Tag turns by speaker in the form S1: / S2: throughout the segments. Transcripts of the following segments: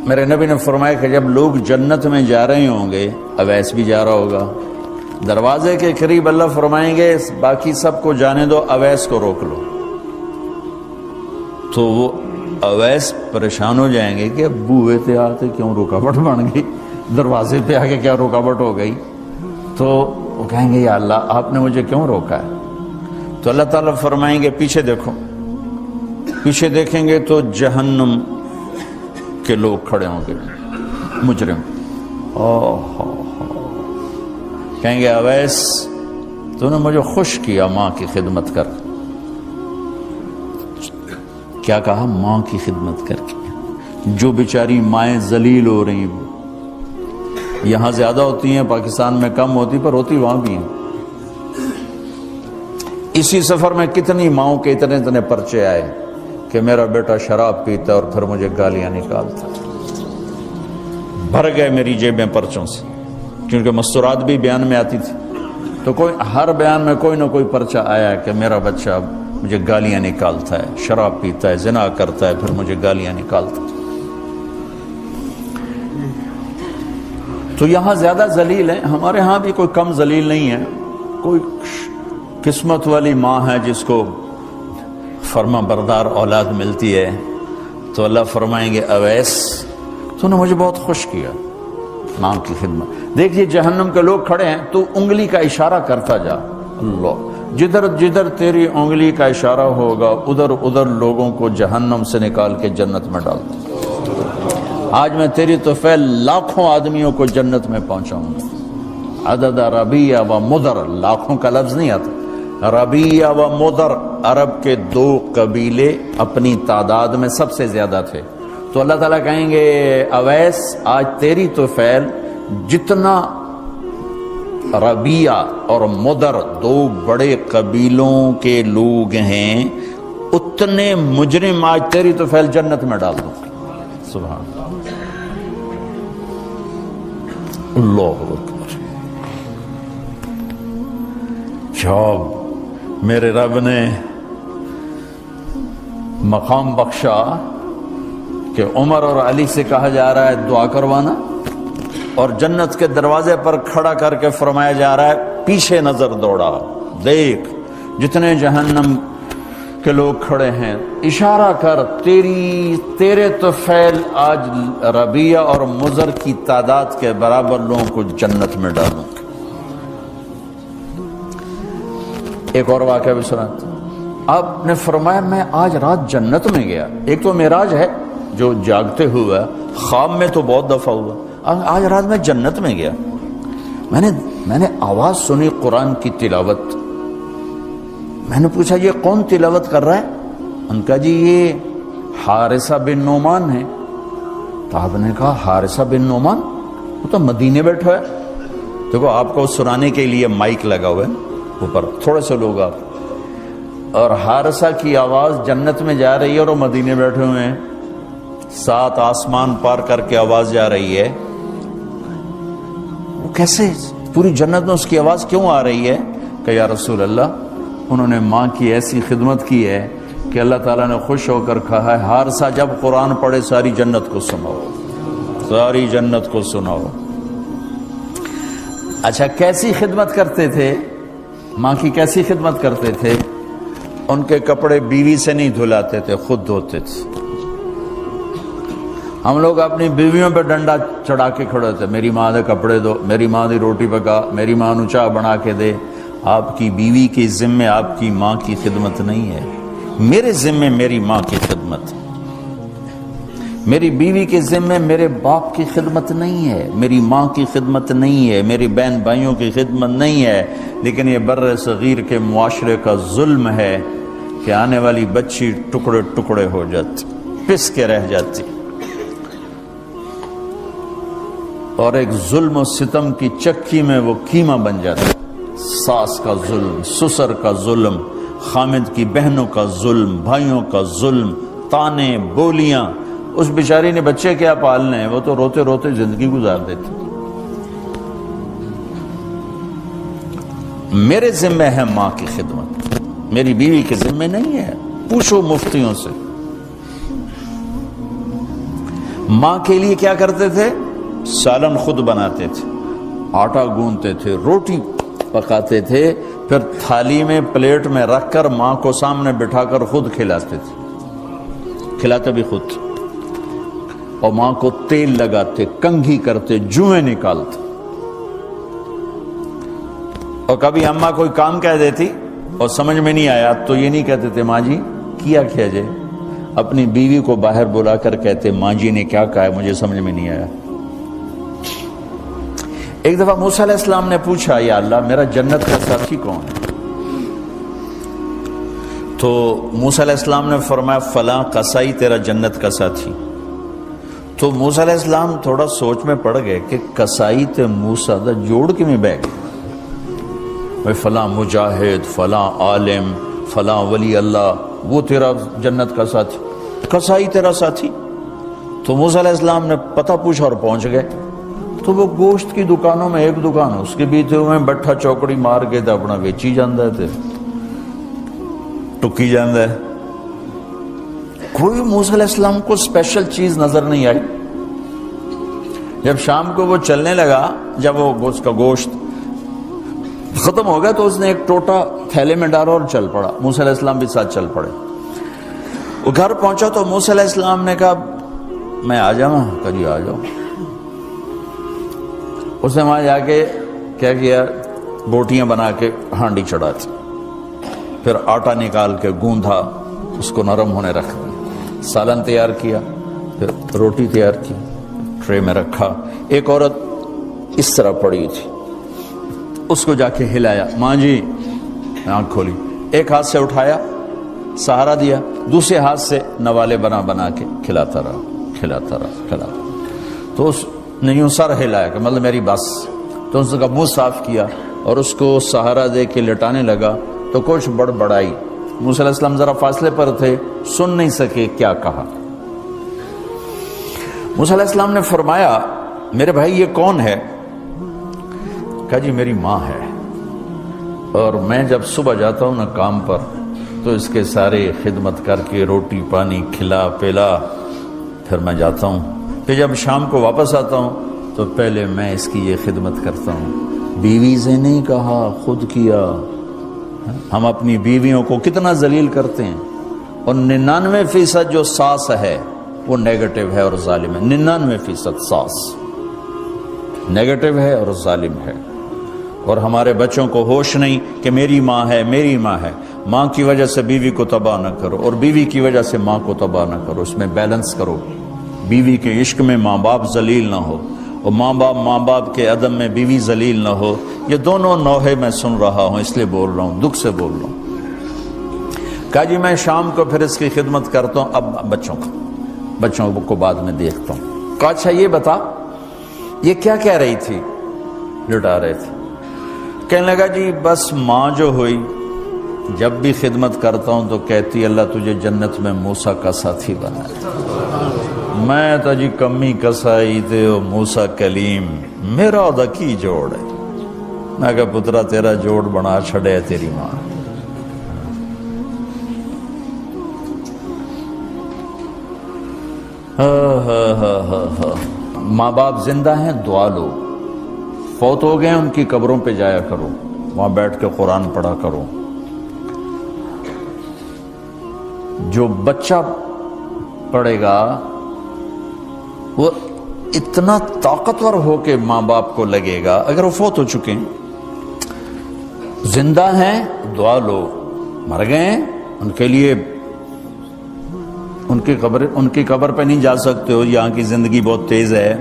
S1: میرے نبی نے فرمایا کہ جب لوگ جنت میں جا رہے ہوں گے، اویس بھی جا رہا ہوگا، دروازے کے قریب اللہ فرمائیں گے باقی سب کو جانے دو، اویس کو روک لو۔ تو وہ اویس پریشان ہو جائیں گے کہ اب بوئے تھے آتے کیوں رکاوٹ بن گئی، دروازے پہ آگے کیا رکاوٹ ہو گئی؟ تو وہ کہیں گے یا اللہ آپ نے مجھے کیوں روکا ہے؟ تو اللہ تعالیٰ فرمائیں گے پیچھے دیکھو، پیچھے دیکھیں گے تو جہنم کے لوگ کھڑے ہوں گے، مجرم۔ کہیں گے اویس تو نے مجھے خوش کیا ماں کی خدمت کر۔ کیا کہا؟ ماں کی خدمت کر کے۔ جو بیچاری مائیں ذلیل ہو رہی ہیں، یہاں زیادہ ہوتی ہیں، پاکستان میں کم ہوتی، پر ہوتی وہاں بھی ہیں۔ اسی سفر میں کتنی ماؤں کے اتنے اتنے پرچے آئے کہ میرا بیٹا شراب پیتا اور پھر مجھے گالیاں نکالتا۔ بھر گئے میری جیبیں پرچوں سے، کیونکہ مستورات بھی بیان میں آتی تھی، تو کوئی ہر بیان میں کوئی نہ کوئی پرچہ آیا کہ میرا بچہ مجھے گالیاں نکالتا ہے، شراب پیتا ہے، زنا کرتا ہے، پھر مجھے گالیاں نکالتا ہے۔ تو یہاں زیادہ ذلیل ہیں، ہمارے ہاں بھی کوئی کم ذلیل نہیں ہے۔ کوئی قسمت والی ماں ہے جس کو فرما بردار اولاد ملتی ہے، تو اللہ فرمائیں گے اویس تو نے مجھے بہت خوش کیا ماں کی خدمت۔ دیکھیے جہنم کے لوگ کھڑے ہیں، تو انگلی کا اشارہ کرتا جا، اللہ جدھر جدھر تیری انگلی کا اشارہ ہوگا ادھر ادھر لوگوں کو جہنم سے نکال کے جنت میں ڈال دوں۔ آج میں تیری طفیل لاکھوں آدمیوں کو جنت میں پہنچاؤں گا۔ عدد ربیہ و مدر، لاکھوں کا لفظ نہیں آتا، ربیہ و مدر عرب کے دو قبیلے اپنی تعداد میں سب سے زیادہ تھے۔ تو اللہ تعالیٰ کہیں گے اویس آج تیری طفیل جتنا ربیہ اور مدر دو بڑے قبیلوں کے لوگ ہیں، اتنے مجرم آج تیری طفیل جنت میں ڈال دوں۔ سبحان اللہ اکبر۔ جب میرے رب نے مقام بخشا کہ عمر اور علی سے کہا جا رہا ہے دعا کروانا، اور جنت کے دروازے پر کھڑا کر کے فرمایا جا رہا ہے پیچھے نظر دوڑا، دیکھ جتنے جہنم کے لوگ کھڑے ہیں، اشارہ کر تیرے طفیل آج ربیہ اور مضر کی تعداد کے برابر لوگوں کو جنت میں ڈالوں۔ ایک اور واقعہ بھی سناتا ہوں۔ آپ نے فرمایا میں آج رات جنت میں گیا۔ ایک تو معراج ہے جو جاگتے ہوئے، خواب میں تو بہت دفعہ ہوا، آج رات میں جنت میں گیا، میں نے آواز سنی قرآن کی تلاوت۔ میں نے پوچھا یہ کون تلاوت کر رہا ہے؟ ان کا جی یہ حارثہ بن نعمان ہے۔ تو آپ نے کہا حارثہ بن نعمان، وہ تو مدینے بیٹھا ہے۔ دیکھو آپ کو سنانے کے لیے مائک لگا ہوا ہے اوپر، تھوڑے سے لوگ آپ، اور حارثہ کی آواز جنت میں جا رہی ہے اور وہ مدینے بیٹھے ہوئے ہیں، 7 آسمان پار کر کے آواز جا رہی ہے۔ وہ کیسے پوری جنت میں اس کی آواز کیوں آ رہی ہے؟ کہ یا رسول اللہ انہوں نے ماں کی ایسی خدمت کی ہے کہ اللہ تعالیٰ نے خوش ہو کر کہا ہے حارثہ جب قرآن پڑھے ساری جنت کو سناؤ، ساری جنت کو سناؤ۔ اچھا کیسی خدمت کرتے تھے؟ ماں کی کیسی خدمت کرتے تھے؟ ان کے کپڑے بیوی سے نہیں دھلاتے تھے، خود دھوتے تھے۔ ہم لوگ اپنی بیویوں پہ ڈنڈا چڑھا کے کھڑے تھے، میری ماں دے کپڑے دو، میری ماں دی روٹی پکا، میری ماں نو چاہ بنا کے دے۔ آپ کی بیوی کے ذمے آپ کی ماں کی خدمت نہیں ہے، میرے ذمے میری ماں کی خدمت ہے۔ میری بیوی کے ذمے میرے باپ کی خدمت نہیں ہے، میری ماں کی خدمت نہیں ہے، میری بہن بھائیوں کی خدمت نہیں ہے۔ لیکن یہ بر صغیر کے معاشرے کا ظلم ہے کہ آنے والی بچی ٹکڑے ٹکڑے ہو جاتی، پس کے رہ جاتی، اور ایک ظلم و ستم کی چکی میں وہ قیمہ بن جاتا۔ ساس کا ظلم، سسر کا ظلم، خامد کی بہنوں کا ظلم، بھائیوں کا ظلم، تانے بولیاں۔ اس بیچاری نے بچے کیا پالنے ہیں، وہ تو روتے روتے زندگی گزار دیتی۔ میرے ذمہ ہے ماں کی خدمت، میری بیوی کے ذمہ نہیں ہے۔ پوچھو مفتیوں سے، ماں کے لیے کیا کرتے تھے؟ سالن خود بناتے تھے، آٹا گوندتے تھے، روٹی پکاتے تھے، پھر تھالی میں پلیٹ میں رکھ کر ماں کو سامنے بٹھا کر خود کھلاتے تھے، کھلاتے بھی خود، اور ماں کو تیل لگاتے، کنگھی کرتے، جوئیں نکالتے۔ اور کبھی اماں کوئی کام کہہ دیتی اور سمجھ میں نہیں آیا تو یہ نہیں کہتے تھے ماں جی کیا جائے، اپنی بیوی کو باہر بلا کر کہتے ماں جی نے کیا کہا ہے مجھے سمجھ میں نہیں آیا۔ ایک دفعہ موسیٰ علیہ السلام نے پوچھا یا اللہ میرا جنت کا ساتھی کون ہے؟ تو موسیٰ علیہ السلام نے فرمایا فلاں قصائی تیرا جنت کا ساتھی۔ تو موسیٰ علیہ السلام تھوڑا سوچ میں پڑ گئے کہ قصائی تے موسیٰ دا جوڑ کے میں بہ گئے، فلاں مجاہد، فلاں عالم، فلاں ولی اللہ وہ تیرا جنت کا ساتھی، قصائی تیرا ساتھی۔ تو موسیٰ علیہ السلام نے پتہ پوچھا اور پہنچ گئے۔ تو وہ گوشت کی دکانوں میں ایک دکان اس کے بھی تھے، وہ بٹھا چوکڑی مار کے تو اپنا ویچی جاندہ تھے، ٹکی جاندہ ہے۔ کوئی موسیٰ علیہ السلام کو اسپیشل چیز نظر نہیں آئی۔ جب شام کو وہ چلنے لگا، جب وہ اس کا گوشت ختم ہو گیا تو اس نے ایک ٹوٹا تھیلے میں ڈالا اور چل پڑا، موسیٰ علیہ السلام بھی ساتھ چل پڑے۔ وہ گھر پہنچا تو موسیٰ علیہ السلام نے کہا میں آ جاؤں؟ کہا جی آ جاؤ۔ اس نے وہاں جا کے کیا کیا، بوٹیاں بنا کے ہانڈی چڑھا تھی، پھر آٹا نکال کے گوندھا، اس کو نرم ہونے رکھ دیا، سالن تیار کیا، پھر روٹی تیار کی، ٹرے میں رکھا۔ ایک عورت اس طرح پڑی تھی، اس کو جا کے ہلایا، ماں جی، آنکھ کھولی، ایک ہاتھ سے اٹھایا، سہارا دیا، دوسرے ہاتھ سے نوالے بنا بنا کے کھلاتا رہا، کھلاتا رہا، کھلاتا رہا۔ تو اس نے یوں سر ہلایا کہ مطلب میری بس۔ تو اس کا منہ صاف کیا اور اس کو سہارا دے کے لٹانے لگا تو کچھ بڑبڑائی۔ موسیٰ علیہ السلام ذرا فاصلے پر تھے، سن نہیں سکے کیا کہا۔ موسیٰ علیہ السلام نے فرمایا میرے بھائی یہ کون ہے؟ کہا جی میری ماں ہے، اور میں جب صبح جاتا ہوں نا کام پر تو اس کے سارے خدمت کر کے روٹی پانی کھلا پلا پھر میں جاتا ہوں، پھر جب شام کو واپس آتا ہوں تو پہلے میں اس کی یہ خدمت کرتا ہوں۔ بیوی سے نہیں کہا، خود کیا۔ ہم اپنی بیویوں کو کتنا ذلیل کرتے ہیں، اور 99% جو ساس ہے وہ نیگیٹو ہے اور ظالم ہے۔ 99% ساس نیگیٹو ہے اور ظالم ہے، اور ہمارے بچوں کو ہوش نہیں کہ میری ماں ہے، میری ماں ہے۔ ماں کی وجہ سے بیوی کو تباہ نہ کرو، اور بیوی کی وجہ سے ماں کو تباہ نہ کرو، اس میں بیلنس کرو۔ بیوی کے عشق میں ماں باپ ذلیل نہ ہو، اور ماں باپ کے عدم میں بیوی ذلیل نہ ہو۔ یہ دونوں نوحے میں سن رہا ہوں، اس لیے بول رہا ہوں، دکھ سے بول رہا ہوں۔ کہا جی میں شام کو پھر اس کی خدمت کرتا ہوں، اب بچوں کو بعد میں دیکھتا ہوں۔ کہا اچھا یہ بتا یہ کیا کہہ رہی تھی؟ لٹا رہے تھے۔ کہنے لگا جی بس ماں جو ہوئی جب بھی خدمت کرتا ہوں تو کہتی اللہ تجھے جنت میں موسیٰ کا ساتھی بنائے۔ میں تو جی کمی کسائی تے موسیٰ کلیم، میرا دا کی جوڑ ہے۔ میں کہا پترا تیرا جوڑ بنا چھڑے تیری ماں۔ ماں باپ زندہ ہیں دعا لو، فوت ہو گئے ان کی قبروں پہ جایا کرو، وہاں بیٹھ کے قرآن پڑھا کرو۔ جو بچہ پڑھے گا وہ اتنا طاقتور ہو کے ماں باپ کو لگے گا، اگر وہ فوت ہو چکے ہیں۔ زندہ ہیں دعا لو، مر گئے ہیں ان کے لیے ان کی قبر پہ نہیں جا سکتے ہو، یہاں کی زندگی بہت تیز ہے،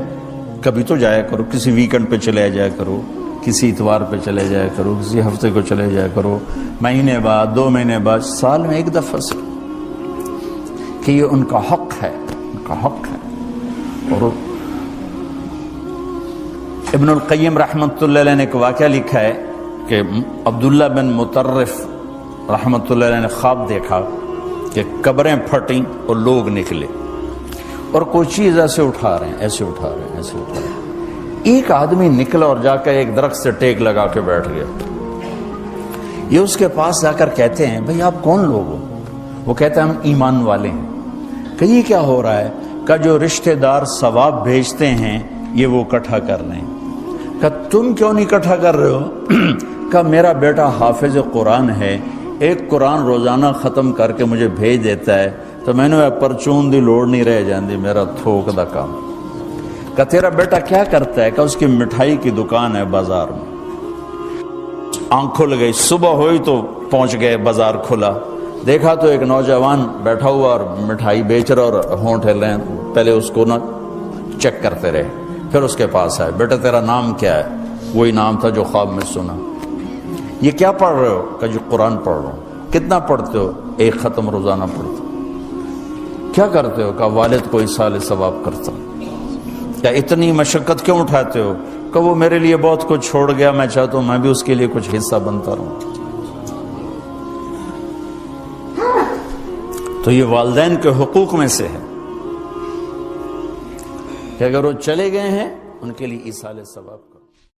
S1: کبھی تو جایا کرو، کسی ویکنڈ پہ چلے جایا کرو، کسی اتوار پہ چلے جایا کرو، کسی ہفتے کو چلے جایا کرو، مہینے بعد 2 مہینے بعد، سال میں ایک دفعہ سے، کہ یہ ان کا حق ہے، ان کا حق ہے۔ اور ابن القیم رحمۃ اللہ علیہ نے ایک واقعہ لکھا ہے کہ عبداللہ بن مطرف رحمۃ اللہ علیہ نے خواب دیکھا کہ قبریں پھٹیں اور لوگ نکلے اور کوئی چیز ایسے اٹھا رہے ہیں، ایسے اٹھا رہے ہیں، ایسے اٹھا رہے ہیں۔ ایک آدمی نکلا اور جا کر ایک درخت سے ٹیک لگا کے بیٹھ گیا۔ یہ اس کے پاس جا کر کہتے ہیں بھئی آپ کون لوگ ہو؟ وہ کہتے ہیں ہم ایمان والے ہیں۔ کہ یہ کیا ہو رہا ہے؟ کہ جو رشتہ دار ثواب بھیجتے ہیں یہ وہ اکٹھا کر لیں۔ کہ تم کیوں نہیں اکٹھا کر رہے ہو؟ کہ میرا بیٹا حافظ قرآن ہے، ایک قرآن روزانہ ختم کر کے مجھے بھیج دیتا ہے، تو میں نے پرچون دی لوڑ نہیں رہ جاندی، میرا تھوک دا کام۔ کہ تیرا بیٹا کیا کرتا ہے؟ کہ اس کی مٹھائی کی دکان ہے بازار میں۔ آنکھ کھل گئی، صبح ہوئی تو پہنچ گئے، بازار کھلا، دیکھا تو ایک نوجوان بیٹھا ہوا اور مٹھائی بیچ رہا اور ہونٹ ہل رہے ہیں۔ پہلے اس کو نہ چیک کرتے رہے، پھر اس کے پاس آئے، بیٹا تیرا نام کیا ہے؟ وہی نام تھا جو خواب میں سنا۔ یہ کیا پڑھ رہے ہو؟ کہ جو قرآن پڑھ رہا ہوں۔ کتنا پڑھتے ہو؟ ایک ختم روزانہ پڑھتے ہو۔ کیا کرتے ہو؟ کہ والد کو ایصال ثواب کرتا ہوں۔ کیا اتنی مشقت کیوں اٹھاتے ہو؟ کہ وہ میرے لیے بہت کچھ چھوڑ گیا، میں چاہتا ہوں میں بھی اس کے لیے کچھ حصہ بنتا رہوں۔ تو یہ والدین کے حقوق میں سے ہے کہ اگر وہ چلے گئے ہیں ان کے لیے ایصال ثواب